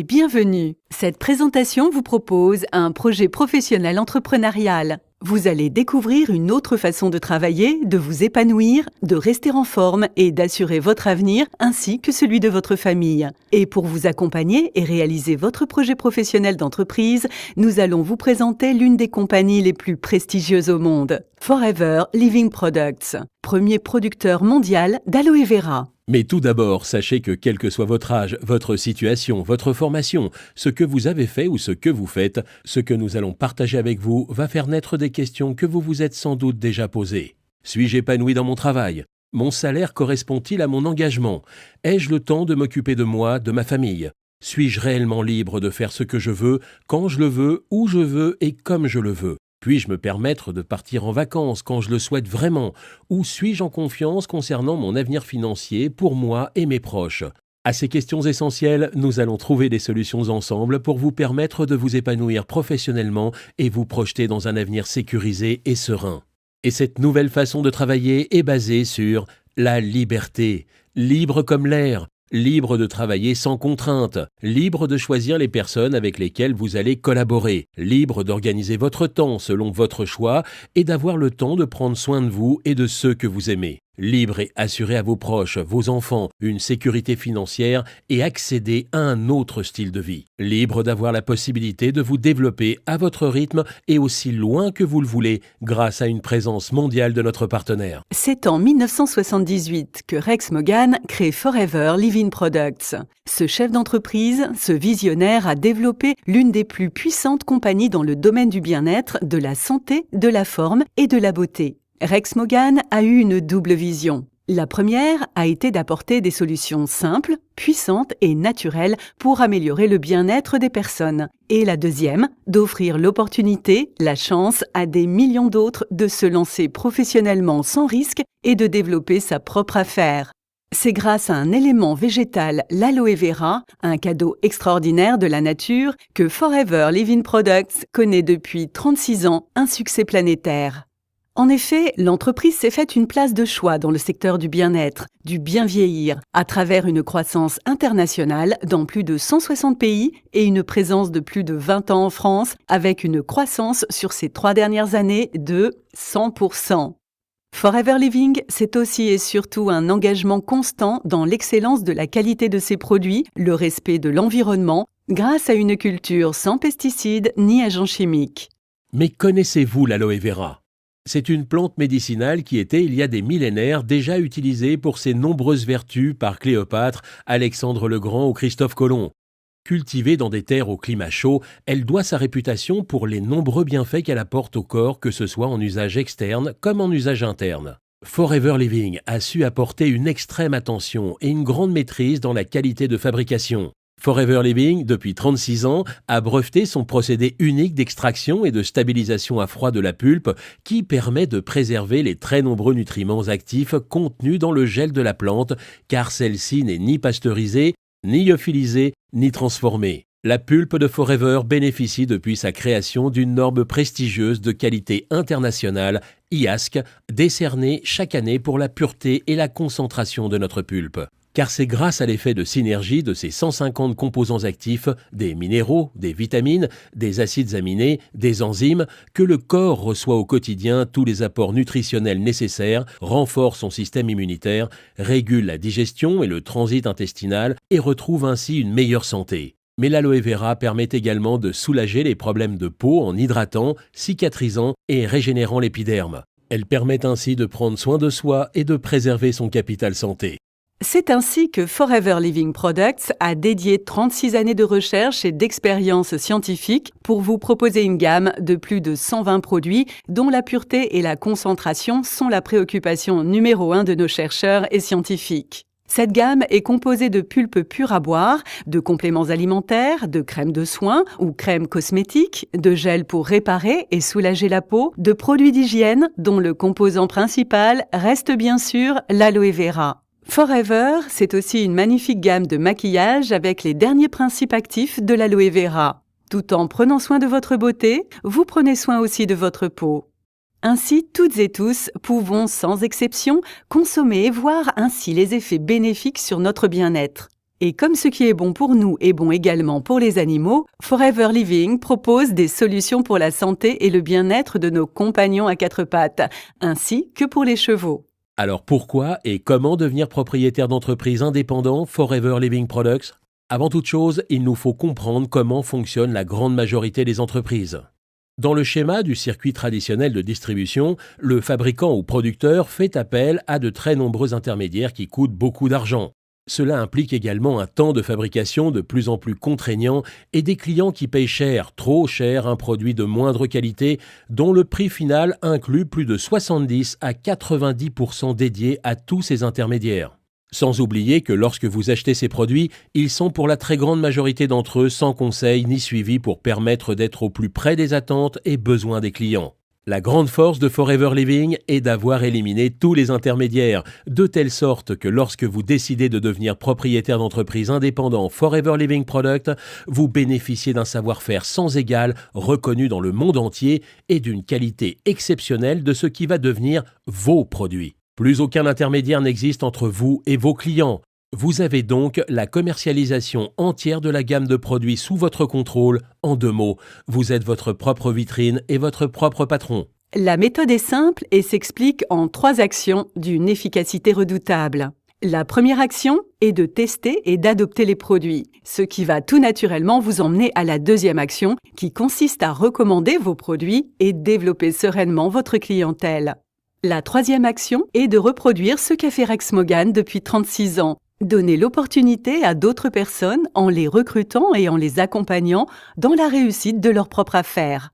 et bienvenue. Cette présentation vous propose un projet professionnel entrepreneurial. Vous allez découvrir une autre façon de travailler, de vous épanouir, de rester en forme et d'assurer votre avenir ainsi que celui de votre famille. Et pour vous accompagner et réaliser votre projet professionnel d'entreprise, nous allons vous présenter l'une des compagnies les plus prestigieuses au monde, Forever Living Products, premier producteur mondial d'aloe vera. Mais tout d'abord, sachez que quel que soit votre âge, votre situation, votre formation, ce que vous avez fait ou ce que vous faites, ce que nous allons partager avec vous va faire naître des questions que vous vous êtes sans doute déjà posées. Suis-je épanoui dans mon travail ? Mon salaire correspond-il à mon engagement ? Ai-je le temps de m'occuper de moi, de ma famille ? Suis-je réellement libre de faire ce que je veux, quand je le veux, où je veux et comme je le veux ? Puis-je me permettre de partir en vacances quand je le souhaite vraiment ? Ou suis-je en confiance concernant mon avenir financier pour moi et mes proches ? À ces questions essentielles, nous allons trouver des solutions ensemble pour vous permettre de vous épanouir professionnellement et vous projeter dans un avenir sécurisé et serein. Et cette nouvelle façon de travailler est basée sur la liberté, libre comme l'air. Libre de travailler sans contrainte, libre de choisir les personnes avec lesquelles vous allez collaborer, libre d'organiser votre temps selon votre choix et d'avoir le temps de prendre soin de vous et de ceux que vous aimez. Libre et assurer à vos proches, vos enfants, une sécurité financière et accéder à un autre style de vie. Libre d'avoir la possibilité de vous développer à votre rythme et aussi loin que vous le voulez grâce à une présence mondiale de notre partenaire. C'est en 1978 que Rex Morgan crée Forever Living Products. Ce chef d'entreprise, ce visionnaire a développé l'une des plus puissantes compagnies dans le domaine du bien-être, de la santé, de la forme et de la beauté. Rex Morgan a eu une double vision. La première a été d'apporter des solutions simples, puissantes et naturelles pour améliorer le bien-être des personnes. Et la deuxième, d'offrir l'opportunité, la chance à des millions d'autres de se lancer professionnellement sans risque et de développer sa propre affaire. C'est grâce à un élément végétal, l'aloe vera, un cadeau extraordinaire de la nature, que Forever Living Products connaît depuis 36 ans un succès planétaire. En effet, l'entreprise s'est faite une place de choix dans le secteur du bien-être, du bien vieillir, à travers une croissance internationale dans plus de 160 pays et une présence de plus de 20 ans en France, avec une croissance sur ces 3 dernières années de 100%. Forever Living, c'est aussi et surtout un engagement constant dans l'excellence de la qualité de ses produits, le respect de l'environnement, grâce à une culture sans pesticides ni agents chimiques. Mais connaissez-vous l'aloe vera ? C'est une plante médicinale qui était, il y a des millénaires, déjà utilisée pour ses nombreuses vertus par Cléopâtre, Alexandre le Grand ou Christophe Colomb. Cultivée dans des terres au climat chaud, elle doit sa réputation pour les nombreux bienfaits qu'elle apporte au corps, que ce soit en usage externe comme en usage interne. Forever Living a su apporter une extrême attention et une grande maîtrise dans la qualité de fabrication. Forever Living, depuis 36 ans, a breveté son procédé unique d'extraction et de stabilisation à froid de la pulpe qui permet de préserver les très nombreux nutriments actifs contenus dans le gel de la plante car celle-ci n'est ni pasteurisée, ni lyophilisée, ni transformée. La pulpe de Forever bénéficie depuis sa création d'une norme prestigieuse de qualité internationale, IASC, décernée chaque année pour la pureté et la concentration de notre pulpe. Car c'est grâce à l'effet de synergie de ces 150 composants actifs, des minéraux, des vitamines, des acides aminés, des enzymes, que le corps reçoit au quotidien tous les apports nutritionnels nécessaires, renforce son système immunitaire, régule la digestion et le transit intestinal et retrouve ainsi une meilleure santé. Mais l'aloe vera permet également de soulager les problèmes de peau en hydratant, cicatrisant et régénérant l'épiderme. Elle permet ainsi de prendre soin de soi et de préserver son capital santé. C'est ainsi que Forever Living Products a dédié 36 années de recherche et d'expérience scientifique pour vous proposer une gamme de plus de 120 produits dont la pureté et la concentration sont la préoccupation numéro 1 de nos chercheurs et scientifiques. Cette gamme est composée de pulpes pures à boire, de compléments alimentaires, de crèmes de soins ou crèmes cosmétiques, de gels pour réparer et soulager la peau, de produits d'hygiène dont le composant principal reste bien sûr l'aloe vera. Forever, c'est aussi une magnifique gamme de maquillage avec les derniers principes actifs de l'aloe vera. Tout en prenant soin de votre beauté, vous prenez soin aussi de votre peau. Ainsi, toutes et tous pouvons, sans exception, consommer et voir ainsi les effets bénéfiques sur notre bien-être. Et comme ce qui est bon pour nous est bon également pour les animaux, Forever Living propose des solutions pour la santé et le bien-être de nos compagnons à quatre pattes, ainsi que pour les chevaux. Alors pourquoi et comment devenir propriétaire d'entreprise indépendant Forever Living Products ? Avant toute chose, il nous faut comprendre comment fonctionne la grande majorité des entreprises. Dans le schéma du circuit traditionnel de distribution, le fabricant ou producteur fait appel à de très nombreux intermédiaires qui coûtent beaucoup d'argent. Cela implique également un temps de fabrication de plus en plus contraignant et des clients qui payent cher, trop cher, un produit de moindre qualité dont le prix final inclut plus de 70 à 90% dédiés à tous ces intermédiaires. Sans oublier que lorsque vous achetez ces produits, ils sont pour la très grande majorité d'entre eux sans conseil ni suivi pour permettre d'être au plus près des attentes et besoins des clients. La grande force de Forever Living est d'avoir éliminé tous les intermédiaires, de telle sorte que lorsque vous décidez de devenir propriétaire d'entreprise indépendant Forever Living Product, vous bénéficiez d'un savoir-faire sans égal, reconnu dans le monde entier et d'une qualité exceptionnelle de ce qui va devenir vos produits. Plus aucun intermédiaire n'existe entre vous et vos clients. Vous avez donc la commercialisation entière de la gamme de produits sous votre contrôle. En 2 mots, vous êtes votre propre vitrine et votre propre patron. La méthode est simple et s'explique en 3 actions d'une efficacité redoutable. La première action est de tester et d'adopter les produits, ce qui va tout naturellement vous emmener à la deuxième action qui consiste à recommander vos produits et développer sereinement votre clientèle. La troisième action est de reproduire ce qu'a fait Rex Mogán depuis 36 ans. Donner l'opportunité à d'autres personnes en les recrutant et en les accompagnant dans la réussite de leur propre affaire.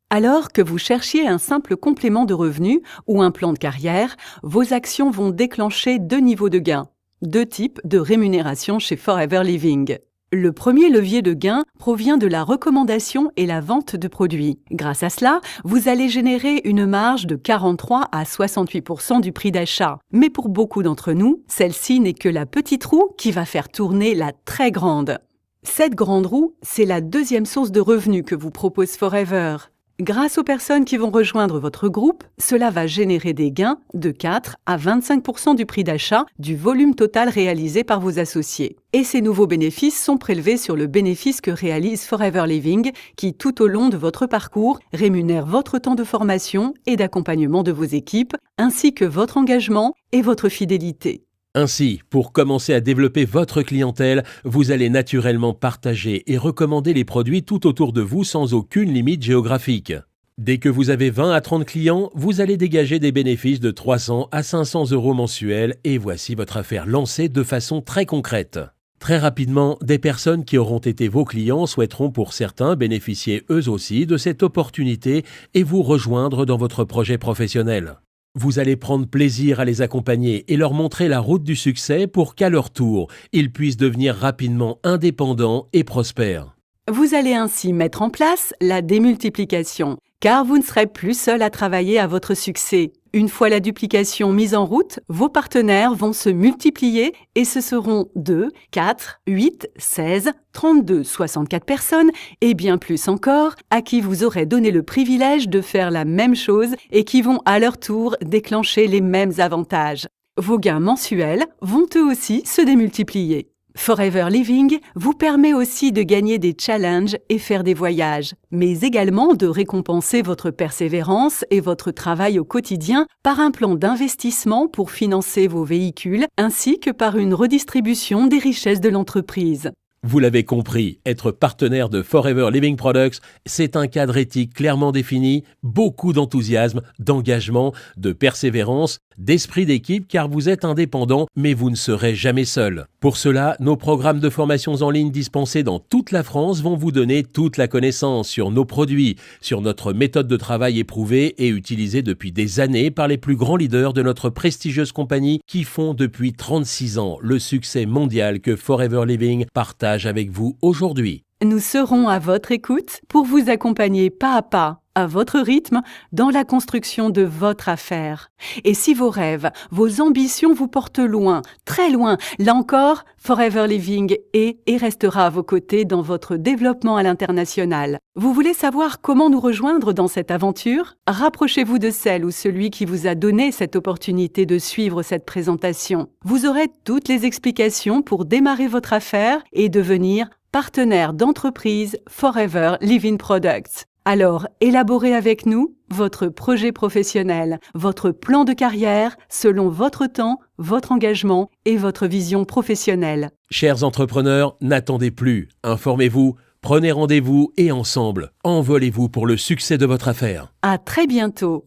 Alors que vous cherchiez un simple complément de revenus ou un plan de carrière, vos actions vont déclencher 2 niveaux de gains, 2 types de rémunération chez Forever Living. Le premier levier de gain provient de la recommandation et la vente de produits. Grâce à cela, vous allez générer une marge de 43 à 68% du prix d'achat. Mais pour beaucoup d'entre nous, celle-ci n'est que la petite roue qui va faire tourner la très grande. Cette grande roue, c'est la deuxième source de revenus que vous propose Forever. Grâce aux personnes qui vont rejoindre votre groupe, cela va générer des gains de 4 à 25% du prix d'achat du volume total réalisé par vos associés. Et ces nouveaux bénéfices sont prélevés sur le bénéfice que réalise Forever Living, qui tout au long de votre parcours rémunère votre temps de formation et d'accompagnement de vos équipes, ainsi que votre engagement et votre fidélité. Ainsi, pour commencer à développer votre clientèle, vous allez naturellement partager et recommander les produits tout autour de vous sans aucune limite géographique. Dès que vous avez 20 à 30 clients, vous allez dégager des bénéfices de 300 à 500 € mensuels et voici votre affaire lancée de façon très concrète. Très rapidement, des personnes qui auront été vos clients souhaiteront pour certains bénéficier eux aussi de cette opportunité et vous rejoindre dans votre projet professionnel. Vous allez prendre plaisir à les accompagner et leur montrer la route du succès pour qu'à leur tour, ils puissent devenir rapidement indépendants et prospères. Vous allez ainsi mettre en place la démultiplication, car vous ne serez plus seul à travailler à votre succès. Une fois la duplication mise en route, vos partenaires vont se multiplier et ce seront 2, 4, 8, 16, 32, 64 personnes et bien plus encore à qui vous aurez donné le privilège de faire la même chose et qui vont à leur tour déclencher les mêmes avantages. Vos gains mensuels vont eux aussi se démultiplier. Forever Living vous permet aussi de gagner des challenges et faire des voyages, mais également de récompenser votre persévérance et votre travail au quotidien par un plan d'investissement pour financer vos véhicules ainsi que par une redistribution des richesses de l'entreprise. Vous l'avez compris, être partenaire de Forever Living Products, c'est un cadre éthique clairement défini, beaucoup d'enthousiasme, d'engagement, de persévérance, d'esprit d'équipe car vous êtes indépendant, mais vous ne serez jamais seul. Pour cela, nos programmes de formations en ligne dispensés dans toute la France vont vous donner toute la connaissance sur nos produits, sur notre méthode de travail éprouvée et utilisée depuis des années par les plus grands leaders de notre prestigieuse compagnie qui font depuis 36 ans le succès mondial que Forever Living partage avec vous aujourd'hui. Nous serons à votre écoute pour vous accompagner pas à pas à votre rythme, dans la construction de votre affaire. Et si vos rêves, vos ambitions vous portent loin, très loin, là encore, Forever Living est et restera à vos côtés dans votre développement à l'international. Vous voulez savoir comment nous rejoindre dans cette aventure? Rapprochez-vous de celle ou celui qui vous a donné cette opportunité de suivre cette présentation. Vous aurez toutes les explications pour démarrer votre affaire et devenir partenaire d'entreprise Forever Living Products. Alors, élaborez avec nous votre projet professionnel, votre plan de carrière selon votre temps, votre engagement et votre vision professionnelle. Chers entrepreneurs, n'attendez plus. Informez-vous, prenez rendez-vous et ensemble, envolez-vous pour le succès de votre affaire. À très bientôt.